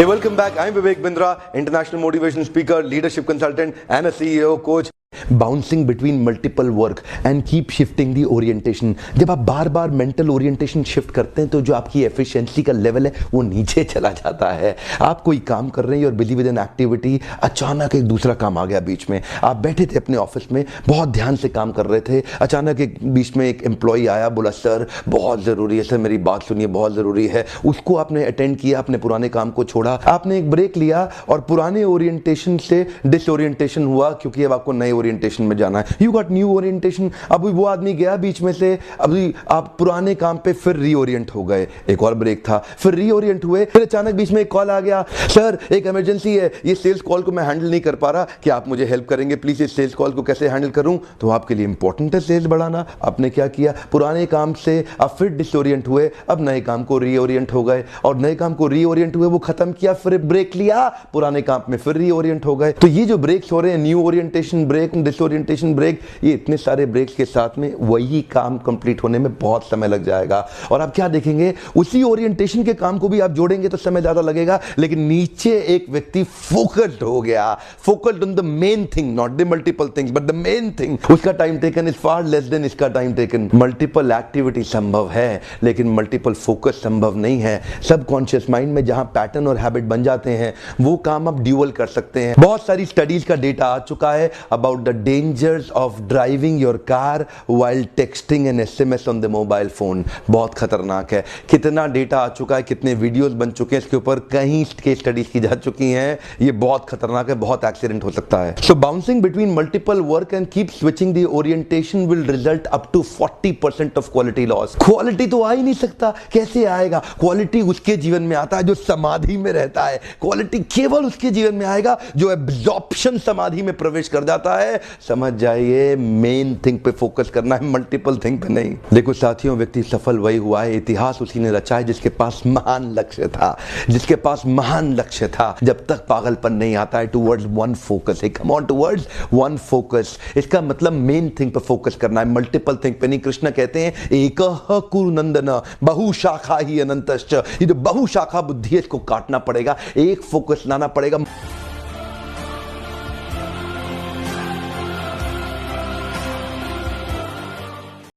Hey, welcome back. I'm Vivek Bindra, international motivation speaker, leadership consultant, and a CEO coach. Bouncing between multiple work and keep shifting the orientation. जब आप बार बार mental orientation shift करते हैं तो जो आपकी efficiency का level है वो नीचे चला जाता है। आप कोई काम कर रहे हैं और बिजी विद एन एक्टिविटी, अचानक एक दूसरा काम आ गया बीच में। आप बैठे थे अपने ऑफिस में, बहुत ध्यान से काम कर रहे थे, अचानक एक बीच में एक एम्प्लॉय आया, बोला सर बहुत ज़रूरी है, सर मेरी बात सुनिए, बहुत ज़रूरी है। उसको आपने अटेंड किया, अपने पुराने काम को छोड़ा, आपने एक ब्रेक लिया और पुराने ओरिएंटेशन से डिसओरिएंटेशन हुआ क्योंकि अब आपको नए ओरिएंटेशन में जाना है। You got new orientation. अभी वो आदमी गया बीच में से, अभी आप पुराने काम पे फिर रीओरिएंट हो गए, एक और ब्रेक था, फिर रीओरिएंट हुए, फिर अचानक बीच में एक कॉल आ गया, सर एक इमरजेंसी है, ये सेल्स कॉल को मैं हैंडल नहीं कर पा रहा, क्या आप मुझे हेल्प करेंगे प्लीज, इस सेल्स कॉल को कैसे हैंडल करूं? तो आपके लिए इंपॉर्टेंट है सेल्स बढ़ाना। आपने क्या किया, पुराने काम से आप फिर डिसओरिएंट हुए, अब नए काम को रीओरिएंट हो गए, और नए काम को रीओरिएंट हुए, वो खत्म किया, फिर ब्रेक लिया, पुराने काम में फिर रीओरिएंट हो गए। तो ये जो ब्रेक्स हो रहे हैं, new orientation break, disorientation break, ये इतने सारे ब्रेक्स के साथ में वही काम कंप्लीट होने में बहुत समय लग जाएगा। और आप क्या देखेंगे, उसी ओरिएंटेशन के काम को भी आप जोड़ेंगे तो समय ज्यादा लगेगा, लेकिन नीचे एक व्यक्ति फोकस्ड हो गया, focused on the main thing, not the multiple things but the main thing, उसका time taken is far less than इसका टाइम टेकन। मल्टीपल एक्टिविटी संभव है लेकिन मल्टीपल फोकस संभव नहीं है। सबकॉन्शियस माइंड में जहां पैटर्न और हैबिट बन जाते हैं वो काम आप ड्यूअल कर सकते हैं। बहुत सारी स्टडीज का डेटा आ चुका है about the dangers of driving your car while texting and SMS on the mobile phone. बहुत खतरनाक है। कितना डेटा आ चुका है, कितने वीडियोस बन चुके हैं इसके ऊपर, कहीं केस स्टडीज की जा चुकी हैं। ये बहुत खतरनाक है, बहुत एक्सीडेंट हो सकता है। So bouncing between multiple work and keep switching the orientation will result up to 40% of quality loss. Quality तो आ ही नहीं सकता, कैसे आएगा? क्वालिटी उसके जीवन में आता है जो समाधि में रहता है। क्वालिटी केवल उसके जीवन में आएगा जो एब्जॉर्प्शन समाधि में प्रवेश कर जाता है। समझ जाइए, मेन थिंग पे फोकस करना है, मल्टीपल थिंग पे नहीं। देखो साथियों, व्यक्ति सफल वही हुआ है, इतिहास उसी ने रचा है जिसके पास महान लक्ष्य था, जिसके पास महान लक्ष्य था। जब तक पागलपन नहीं आता है towards one focus, come on towards one focus. इसका मतलब मेन थिंग पे फोकस करना है, मल्टीपल थिंग पे नहीं। कृष्ण कहते हैं एकः कुरु नंदन बहुशाखा ही अनंतश्च। ये जो बहुशाखा बुद्धि है इसको काटना पड़ेगा, एक फोकस लाना पड़ेगा।